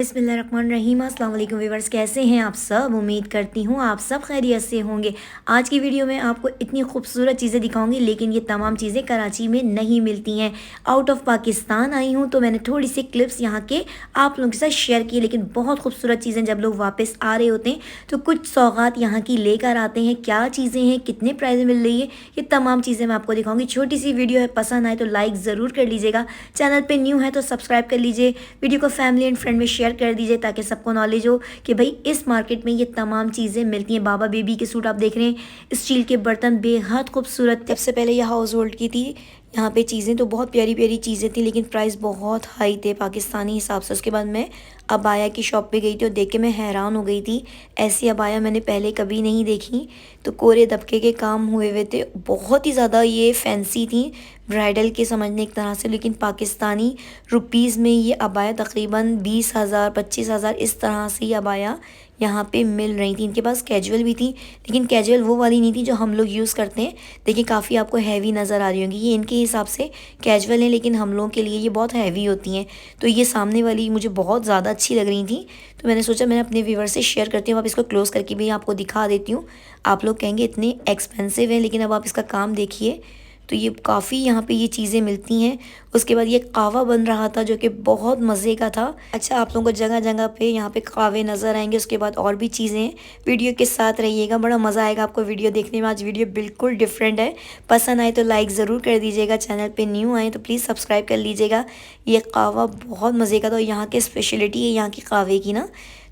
बिस्मिल्लाहिर्रहमानिर्रहीम। अस्सलाम वालेकुम व्यूअर्स, कैसे हैं आप सब? उम्मीद करती हूँ आप सब खैरियत से होंगे। आज की वीडियो में आपको इतनी खूबसूरत चीज़ें दिखाऊंगी, लेकिन ये तमाम चीज़ें कराची में नहीं मिलती हैं। आउट ऑफ पाकिस्तान आई हूँ तो मैंने थोड़ी सी क्लिप्स यहाँ के आप लोगों के साथ शेयर की, लेकिन बहुत खूबसूरत चीज़ें जब लोग वापस आ रहे होते हैं तो कुछ सौगात यहाँ की लेकर आते हैं। क्या चीज़ें हैं, कितने प्राइस में मिल रही है, ये तमाम चीज़ें मैं आपको दिखाऊंगी। छोटी सी वीडियो है, पसंद आए तो लाइक ज़रूर कर लीजिएगा। चैनल पर न्यू है तो सब्सक्राइब कर लीजिए। वीडियो को फैमिली एंड फ्रेंड में शेयर कर दीजिए ताकि सबको नॉलेज हो कि भाई इस मार्केट में ये तमाम चीज़ें मिलती हैं। बाबा बेबी के सूट आप देख रहे हैं, स्टील के बर्तन बेहद खूबसूरत। सबसे पहले यह हाउस होल्ड की थी, यहाँ पे चीज़ें तो बहुत प्यारी प्यारी चीज़ें थी, लेकिन प्राइस बहुत हाई थे पाकिस्तानी हिसाब से। उसके बाद मैं अबाया की शॉप पे गई थी और देख के मैं हैरान हो गई थी। ऐसी अबाया मैंने पहले कभी नहीं देखी। तो कोरे दबके के काम हुए हुए थे, बहुत ही ज़्यादा ये फैंसी थी, ब्राइडल के समझने एक तरह से। लेकिन पाकिस्तानी रुपीज़ में ये अबाया तकरीबन 20,000 25,000 इस तरह से ये अबाया यहाँ पे मिल रही थी। इनके पास कैजुअल भी थी, लेकिन कैजुअल वो वाली नहीं थी जो हम लोग यूज़ करते हैं। देखिए काफ़ी आपको हैवी नज़र आ रही होंगी, ये इनके हिसाब से कैजुअल है, लेकिन हम लोगों के लिए ये बहुत हैवी होती हैं। तो ये सामने वाली मुझे बहुत ज़्यादा अच्छी लग रही थी, तो मैंने सोचा मैंने अपने व्यूवर से शेयर करती हूँ। अब इसको क्लोज़ करके भी आपको दिखा देती हूँ। आप लोग कहेंगे इतने एक्सपेंसिव है, लेकिन अब आप इसका काम देखिए तो ये काफ़ी यहाँ पे ये चीज़ें मिलती हैं। उसके बाद ये कावा बन रहा था जो कि बहुत मज़े का था। अच्छा, आप लोगों को जगह जगह पे यहाँ पे कावे नज़र आएंगे। उसके बाद और भी चीज़ें, वीडियो के साथ रहिएगा, बड़ा मज़ा आएगा आपको वीडियो देखने में। आज वीडियो बिल्कुल डिफरेंट है, पसंद आए तो लाइक ज़रूर कर दीजिएगा। चैनल पर न्यू आए तो प्लीज़ सब्सक्राइब कर लीजिएगा। ये कावा बहुत मज़े का था, यहाँ की स्पेशलिटी है यहाँ की कावे की ना।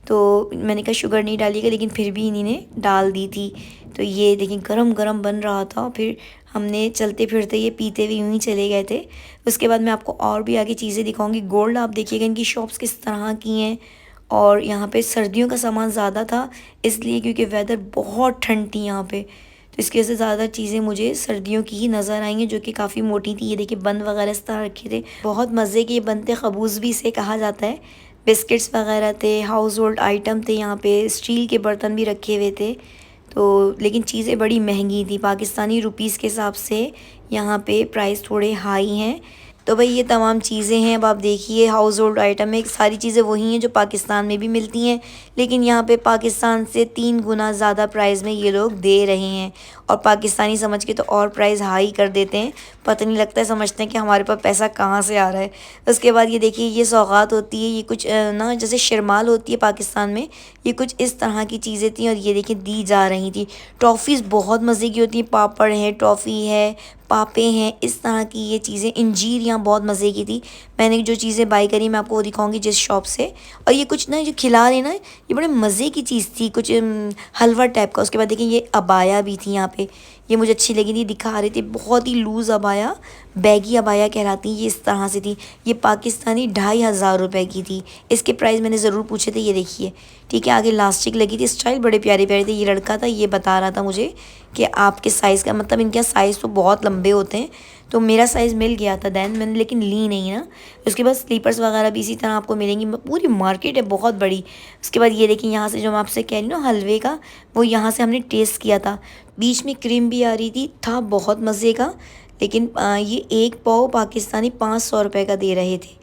तो मैंने कहा शुगर नहीं डालिएगा, लेकिन फिर भी इन्हीं ने डाल दी थी। तो ये देखिए गरम गरम बन रहा था, फिर हमने चलते फिरते ये पीते हुए यूँ ही चले गए थे। उसके बाद मैं आपको और भी आगे चीज़ें दिखाऊंगी। गोल्ड आप देखिएगा इनकी शॉप्स किस तरह की हैं। और यहाँ पे सर्दियों का सामान ज़्यादा था, इसलिए क्योंकि वेदर बहुत ठंड थी यहाँ पे, तो इसकी वजह से ज़्यादा चीज़ें मुझे सर्दियों की ही नज़र आई हैं, जो कि काफ़ी मोटी थी। ये देखिए बंद वगैरह इस तरह रखे थे, बहुत मज़े के। ये बनते खबूज़ भी इसे कहा जाता है। बिस्किट्स वगैरह थे, हाउस होल्ड आइटम थे, यहाँ पे स्टील के बर्तन भी रखे हुए थे। तो लेकिन चीज़ें बड़ी महंगी थी पाकिस्तानी रुपीस के हिसाब से, यहाँ पे प्राइस थोड़े हाई हैं। तो भाई ये तमाम चीज़ें हैं। अब आप देखिए हाउस होल्ड आइटम में सारी चीज़ें वही हैं जो पाकिस्तान में भी मिलती हैं, लेकिन यहाँ पे पाकिस्तान से 3 गुना ज़्यादा प्राइस में ये लोग दे रहे हैं। और पाकिस्तानी समझ के तो और प्राइस हाई कर देते हैं, पता नहीं लगता है, समझते हैं कि हमारे पास पैसा कहाँ से आ रहा है। उसके बाद ये देखिए ये सौगात होती है, ये कुछ ना जैसे शिरमाल होती है पाकिस्तान में, ये कुछ इस तरह की चीज़ें थी और ये देखिए दी जा रही थी। टॉफ़ीज़ बहुत मज़े की होती हैं, पापड़ है, टॉफ़ी है, पापे हैं, इस तरह की ये चीज़ें। इंजीर यहाँ बहुत मज़े की थी। मैंने जो चीज़ें बाई करी मैं आपको वो दिखाऊंगी जिस शॉप से। और ये कुछ ना जो खिला रहे ना, ये बड़े मज़े की चीज़ थी, कुछ हलवा टाइप का। उसके बाद देखिए ये अबाया भी थी यहाँ पे, ये मुझे अच्छी लगी थी, दिखा रहे थे। बहुत ही लूज़ अबाया, बैगी अबाया कहलाती है, ये इस तरह से थी। ये पाकिस्तानी 2,500 रुपये की थी। इसके प्राइस मैंने ज़रूर पूछे थे, ये देखिए। ठीक है, आगे लास्टिक लगी थी, स्टाइल बड़े प्यारे प्यारे थे। ये लड़का था, ये बता रहा था मुझे कि आपके साइज़ का, मतलब इनके साइज़ तो बहुत लंबे होते हैं, तो मेरा साइज़ मिल गया था दैन, मैंने लेकिन ली नहीं ना। उसके बाद स्लीपर्स वगैरह भी इसी तरह आपको मिलेंगी। पूरी मार्केट है बहुत बड़ी। उसके बाद ये देखिए यहाँ से जो मैं आपसे कह रही हूँ ना हलवे का, वो यहाँ से हमने टेस्ट किया था। बीच में क्रीम भी आ रही थी, था बहुत मज़े का। लेकिन ये एक पाव पाकिस्तानी 500 रुपये का दे रहे थे।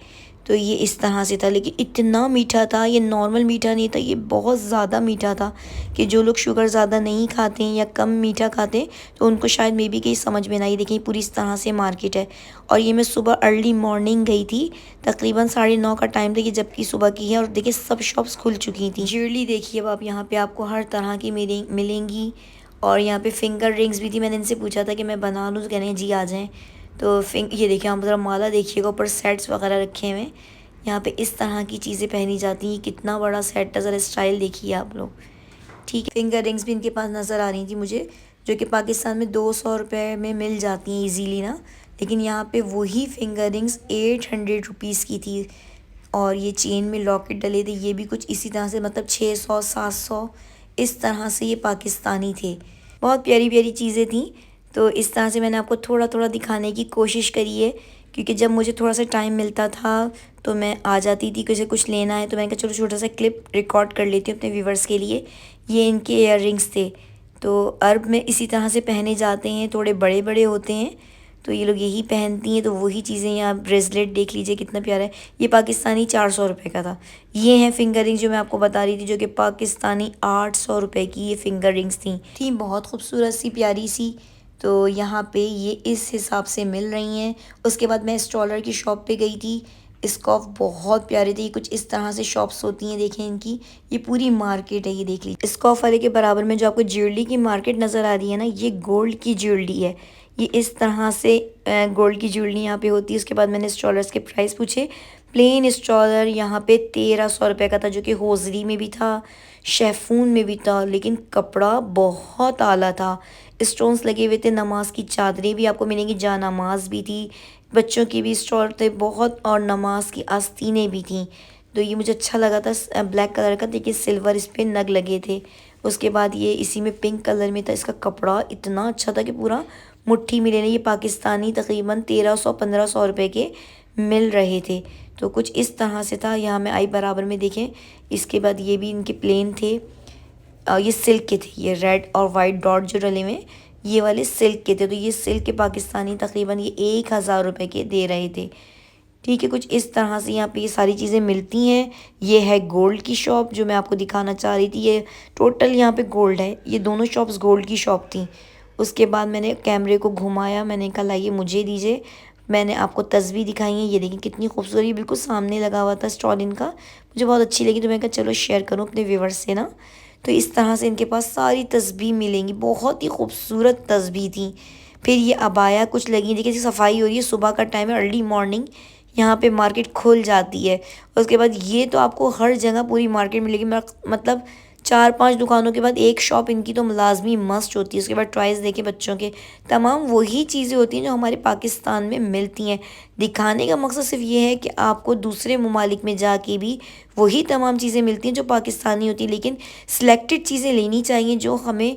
तो ये इस तरह से था, लेकिन इतना मीठा था, ये नॉर्मल मीठा नहीं था, ये बहुत ज़्यादा मीठा था कि जो लोग शुगर ज़्यादा नहीं खाते हैं या कम मीठा खाते हैं तो उनको शायद मे बी कहीं समझ में ना आई। देखिए पूरी इस तरह से मार्केट है। और ये मैं सुबह अर्ली मॉर्निंग गई थी, तकरीबन 9:30 का टाइम था कि जबकि सुबह की है। और देखिए सब शॉप्स खुल चुकी थी। ज्वेलरी देखिए अब आप, यहाँ पर आपको हर तरह की मिलेंगी। और यहाँ पे फिंगर रिंग्स भी थी। मैंने इनसे पूछा था कि मैं बना लूँ, तो कह रहे हैं जी आ जाएँ। तो ये देखिए आप ज़रा माला देखिएगा, ऊपर सेट्स वगैरह रखे हुए हैं। यहाँ पे इस तरह की चीज़ें पहनी जाती हैं। कितना बड़ा सेट है, ज़रा स्टाइल देखिए आप लोग। ठीक है, फिंगर रिंग्स भी इनके पास नज़र आ रही थी मुझे, जो कि पाकिस्तान में 200 रुपये में मिल जाती हैं ईजीली ना, लेकिन यहाँ पे वही फिंगर रिंग्स 800 रुपीज़ की थी। और ये चेन में लॉकेट डले थे, ये भी कुछ इसी तरह से, मतलब 600 700 इस तरह से ये पाकिस्तानी थे। बहुत प्यारी प्यारी चीज़ें थी। तो इस तरह से मैंने आपको थोड़ा थोड़ा दिखाने की कोशिश करी है, क्योंकि जब मुझे थोड़ा सा टाइम मिलता था तो मैं आ जाती थी, किसी कुछ लेना है तो मैंने कहा चलो छोटा सा क्लिप रिकॉर्ड कर लेती हूँ अपने व्यूवर्स के लिए। ये इनके इयर रिंग्स थे, तो अरब में इसी तरह से पहने जाते हैं, थोड़े बड़े बड़े होते हैं। तो ये लोग यही पहनती हैं। तो वही चीज़ें, यहाँ ब्रेसलेट देख लीजिए कितना प्यारा है, ये पाकिस्तानी 400 रुपये का था। ये हैं फिंगर रिंग जो मैं आपको बता रही थी, जो कि पाकिस्तानी 800 रुपये की ये फिंगर रिंग्स थी बहुत खूबसूरत सी प्यारी सी। तो यहाँ पे ये इस हिसाब से मिल रही हैं। उसके बाद मैं स्टॉलर की शॉप पे गई थी। स्कॉफ बहुत प्यारे थे। ये कुछ इस तरह से शॉप्स होती हैं, देखें इनकी, ये पूरी मार्केट है, ये देख लीजिए। स्कॉफ वाले के बराबर में जो आपको ज्वेलरी की मार्केट नज़र आ रही है ना, ये गोल्ड की ज्वेलरी है। ये इस तरह से गोल्ड की ज्वेलरी यहाँ पे होती है। उसके बाद मैंने स्टॉलर्स के प्राइस पूछे। प्लेन स्टॉलर यहाँ पे 1300 रुपये का था, जो कि होजरी में भी था, शेफून में भी था, लेकिन कपड़ा बहुत आला था। स्टोन्स लगे हुए थे, नमाज की चादरें भी आपको मिलेंगी, जा नमाज भी थी, बच्चों की भी स्टॉल थे बहुत, और नमाज की आस्तीनें भी थी। तो ये मुझे अच्छा लगा था, ब्लैक कलर का, देखिए सिल्वर इस पर नग लगे थे। उसके बाद ये इसी में पिंक कलर में था। इसका कपड़ा इतना अच्छा था कि पूरा मुट्ठी में लेने। ये पाकिस्तानी तकरीबन 1300-1500 रुपये के मिल रहे थे। तो कुछ इस तरह से था। यहाँ में आई बराबर में देखें। इसके बाद ये भी इनके प्लेन थे, ये सिल्क के थे, ये रेड और वाइट डॉट जो डले हुए ये वाले सिल्क के थे। तो ये सिल्क के पाकिस्तानी तकरीबन ये 1000 रुपये के दे रहे थे। ठीक है, कुछ इस तरह से यहाँ पे ये सारी चीज़ें मिलती हैं। ये है गोल्ड की शॉप जो मैं आपको दिखाना चाह रही थी। ये टोटल यहाँ पे गोल्ड है, ये दोनों शॉप्स गोल्ड की शॉप थी। उसके बाद मैंने कैमरे को घुमाया, मैंने कहा लाइए मुझे दीजिए। मैंने आपको तस्वीर दिखाई है, ये देखिए कितनी खूबसूरत, ये बिल्कुल सामने लगा हुआ था स्टॉल इनका, मुझे बहुत अच्छी लगी। तो मैं कहा चलो शेयर करूँ अपने व्यूवर्स से ना। तो इस तरह से इनके पास सारी तस्बीह मिलेंगी, बहुत ही खूबसूरत तस्बीह थी। फिर ये अबाया कुछ लगी, देखिए सफाई हो रही है, सुबह का टाइम है, अर्ली मॉर्निंग यहाँ पे मार्केट खुल जाती है। उसके बाद ये तो आपको हर जगह पूरी मार्केट मिलेगी, मतलब 4-5 दुकानों के बाद एक शॉप इनकी तो लाजमी मस्ट होती है। उसके बाद टॉयज़ देखे बच्चों के, तमाम वही चीज़ें होती हैं जो हमारे पाकिस्तान में मिलती हैं। दिखाने का मकसद सिर्फ ये है कि आपको दूसरे ममालिक में जाके भी वही तमाम चीज़ें मिलती हैं जो पाकिस्तानी होती हैं, लेकिन सिलेक्टेड चीज़ें लेनी चाहिए जो हमें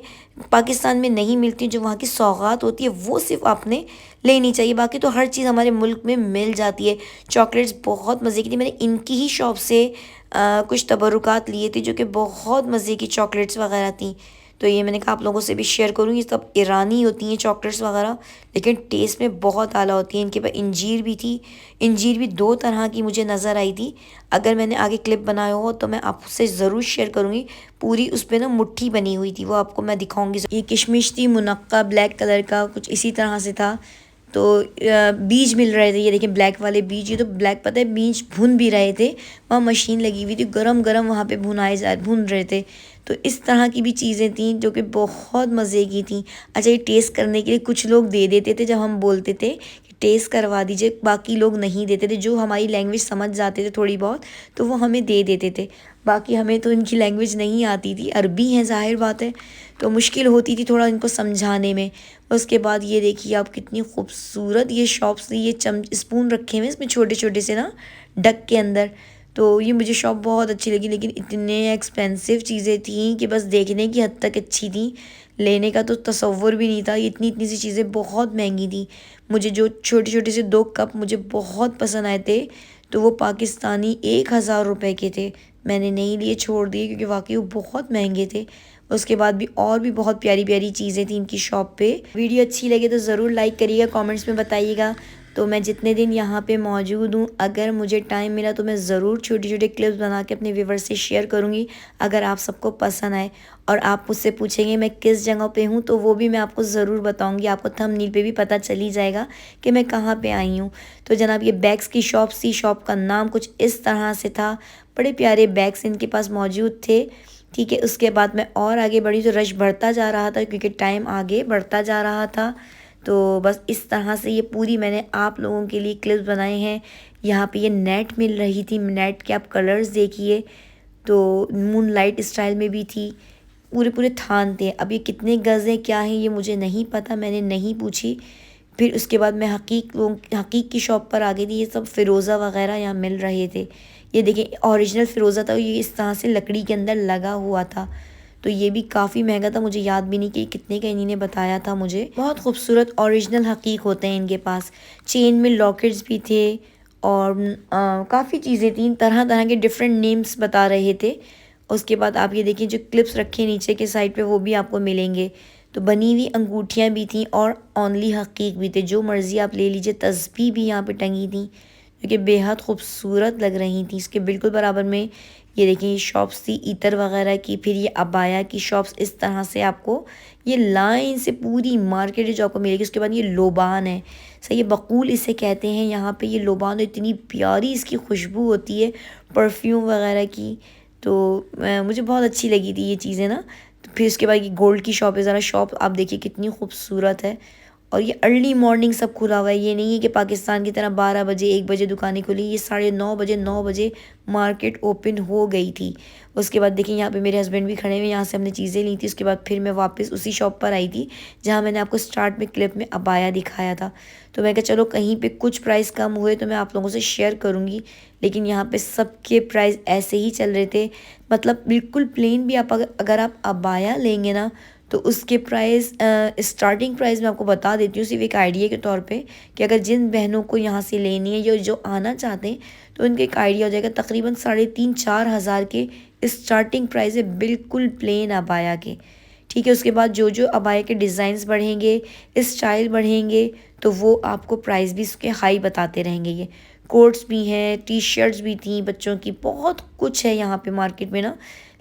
पाकिस्तान में नहीं मिलती, जो वहाँ की सौगात होती है वो सिर्फ आपने लेनी चाहिए। बाकी तो हर चीज़ हमारे मुल्क में मिल जाती है। चॉकलेट्स बहुत मज़े की थी, मैंने इनकी ही शॉप से कुछ तबरुकात लिए थे जो कि बहुत मज़े की चॉकलेट्स वगैरह थी। तो ये मैंने कहा आप लोगों से भी शेयर करूँगी। सब ईरानी होती हैं चॉकलेट्स वगैरह, लेकिन टेस्ट में बहुत आला होती हैं। इनके पास इंजीर भी थी, इंजीर भी 2 तरह की मुझे नज़र आई थी। अगर मैंने आगे क्लिप बनाया हो तो मैं आपसे ज़रूर शेयर करूँगी। पूरी उस पर ना मुट्ठी बनी हुई थी, वो आपको मैं दिखाऊँगी। ये किशमिश थी, मुनक्का ब्लैक कलर का कुछ इसी तरह से था। तो बीज मिल रहे थे, ये देखिए ब्लैक वाले बीज, ये तो ब्लैक पता है, बीज भून भी रहे थे, वहाँ मशीन लगी हुई थी, गरम गरम वहाँ पे भून रहे थे। तो इस तरह की भी चीज़ें थी जो कि बहुत मज़े की थी। अच्छा, ये टेस्ट करने के लिए कुछ लोग दे देते थे जब हम बोलते थे कि टेस्ट करवा दीजिए, बाकी लोग नहीं देते थे। जो हमारी लैंग्वेज समझ जाते थे थोड़ी बहुत तो वो हमें दे देते थे, बाकी हमें तो इनकी लैंग्वेज नहीं आती थी, अरबी है ज़ाहिर बात है, तो मुश्किल होती थी थोड़ा इनको समझाने में। उसके बाद ये देखिए आप कितनी खूबसूरत ये शॉप्स थी, ये स्पून रखे हुए इसमें छोटे छोटे से ना डक के अंदर। तो ये मुझे शॉप बहुत अच्छी लगी, लेकिन इतने एक्सपेंसिव चीज़ें थी कि बस देखने की हद तक अच्छी थी, लेने का तो तसव्वुर भी नहीं था। इतनी इतनी सी चीज़ें बहुत महंगी थी। मुझे जो छोटे छोटे से 2 कप मुझे बहुत पसंद आए थे, तो वो पाकिस्तानी 1000 रुपये के थे। मैंने नहीं लिए, छोड़ दिए, क्योंकि वाकई वो बहुत महंगे थे। उसके बाद भी और भी बहुत प्यारी प्यारी चीज़ें थी इनकी शॉप पे। वीडियो अच्छी लगे तो ज़रूर लाइक करिएगा, कमेंट्स में बताइएगा। तो मैं जितने दिन यहाँ पे मौजूद हूँ, अगर मुझे टाइम मिला तो मैं ज़रूर छोटे छोटे क्लिप्स बना के अपने व्यूवर्स से शेयर करूँगी, अगर आप सबको पसंद आए। और आप मुझसे पूछेंगे मैं किस जगह पे हूँ, तो वो भी मैं आपको ज़रूर बताऊँगी। आपको थंबनेल पे भी पता चल ही जाएगा कि मैं कहाँ पे आई हूँ। तो जनाब ये बैग्स की शॉप थी, शॉप का नाम कुछ इस तरह से था। बड़े प्यारे बैग्स इनके पास मौजूद थे। ठीक है, उसके बाद मैं और आगे बढ़ी तो रश बढ़ता जा रहा था, क्योंकि टाइम आगे बढ़ता जा रहा था। तो बस इस तरह से ये पूरी मैंने आप लोगों के लिए क्लिप्स बनाए हैं। यहाँ पे ये नेट मिल रही थी, नेट के आप कलर्स देखिए, तो मून लाइट स्टाइल में भी थी, पूरे पूरे थान थे। अब ये कितने गज़ हैं क्या हैं ये मुझे नहीं पता, मैंने नहीं पूछी। फिर उसके बाद मैं हकीक की शॉप पर आ गई थी। ये सब फ़िरोज़ा वगैरह यहाँ मिल रहे थे। ये देखिए ओरिजिनल फ़िरोज़ा था, ये इस तरह से लकड़ी के अंदर लगा हुआ था। तो ये भी काफ़ी महंगा था, मुझे याद भी नहीं कि कितने का इन्हीं ने बताया था मुझे। बहुत खूबसूरत ओरिजिनल हकीक होते हैं इनके पास। चेन में लॉकेट्स भी थे और काफ़ी चीज़ें थी, तरह तरह के डिफरेंट नेम्स बता रहे थे। उसके बाद आप ये देखिए जो क्लिप्स रखे नीचे के साइड पे वो भी आपको मिलेंगे। तो बनी हुई अंगूठियाँ भी थी और ओनली हकीक भी थे, जो मर्ज़ी आप ले लीजिए। तस्बीह भी यहाँ पे टंगी थी जो कि बेहद खूबसूरत लग रही थी। इसके बिल्कुल बराबर में ये देखिए ये शॉप्स थी इतर वगैरह की। फिर ये अबाया की शॉप्स, इस तरह से आपको ये लाइन से पूरी मार्केट जो आपको मिलेगी। उसके बाद ये लोबान है, सही है, बकूल इसे कहते हैं यहाँ पे। ये लोबान तो इतनी प्यारी इसकी खुशबू होती है परफ्यूम वगैरह की, तो मुझे बहुत अच्छी लगी थी ये चीज़ें ना। तो फिर उसके बाद ये गोल्ड की शॉप है, ज़रा शॉप आप देखिए कितनी खूबसूरत है। और ये अर्ली मॉर्निंग सब खुला हुआ है, ये नहीं है कि पाकिस्तान की तरह 12 बजे 1 बजे दुकानें खुली। ये 9:30 बजे 9 बजे मार्केट ओपन हो गई थी। उसके बाद देखिए यहाँ पे मेरे हस्बैंड भी खड़े हुए, यहाँ से हमने चीज़ें ली थी। उसके बाद फिर मैं वापस उसी शॉप पर आई थी जहाँ मैंने आपको स्टार्ट में क्लिप में अबाया दिखाया था। तो मैं कहा चलो कहीं पे कुछ प्राइस कम हुए तो मैं आप लोगों से शेयर करूँगी, लेकिन यहाँ पे सबके प्राइस ऐसे ही चल रहे थे। मतलब बिल्कुल प्लेन भी आप अगर आप अबाया लेंगे ना तो उसके प्राइस स्टार्टिंग प्राइस मैं आपको बता देती हूँ सिर्फ एक आइडिया के तौर पे, कि अगर जिन बहनों को यहाँ से लेनी है या जो आना चाहते हैं तो उनके एक आइडिया हो जाएगा। तकरीबन 3,500-4 हज़ार के स्टार्टिंग प्राइस है बिल्कुल प्लेन अबाया के। ठीक है, उसके बाद जो जो अबाया के डिज़ाइंस बढ़ेंगे, स्टाइल बढ़ेंगे, तो वो आपको प्राइस भी उसके हाई बताते रहेंगे। ये कोट्स भी हैं, टी शर्ट्स भी थी बच्चों की, बहुत कुछ है यहाँ पे मार्केट में ना।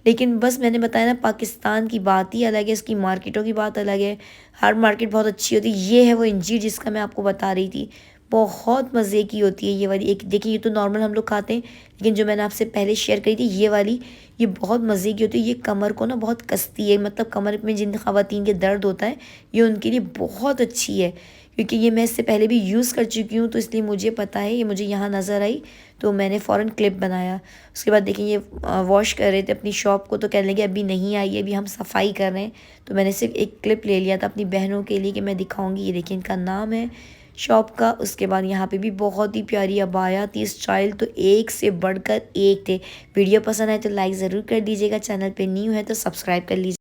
लेकिन बस मैंने बताया ना, पाकिस्तान की बात ही अलग है, इसकी मार्केटों की बात अलग है। हर मार्केट बहुत अच्छी होती है। ये है वो इंजीर जिसका मैं आपको बता रही थी, बहुत मज़े की होती है ये वाली। एक देखिए ये तो नॉर्मल हम लोग खाते हैं, लेकिन जो मैंने आपसे पहले शेयर करी थी ये वाली, ये बहुत मज़े की होती है। ये कमर को ना बहुत कसती है, मतलब कमर में जिन ख़वातीन के दर्द होता है ये उनके लिए बहुत अच्छी है, क्योंकि ये मैं इससे पहले भी यूज़ कर चुकी हूँ, तो इसलिए मुझे पता है। ये मुझे यहाँ नज़र आई तो मैंने फ़ौरन क्लिप बनाया। उसके बाद देखिए ये वॉश कर रहे थे अपनी शॉप को, तो कहने लगे अभी नहीं आई है, अभी हम सफाई कर रहे हैं। तो मैंने सिर्फ एक क्लिप ले लिया था अपनी बहनों के लिए कि मैं दिखाऊंगी। ये देखिए इनका नाम है शॉप का। उसके बाद यहाँ पे भी बहुत ही प्यारी अबाया थी, स्टाइल तो एक से बढ़कर एक थे। वीडियो पसंद आए तो लाइक ज़रूर कर दीजिएगा, चैनल पे न्यू है तो सब्सक्राइब कर लीजिए।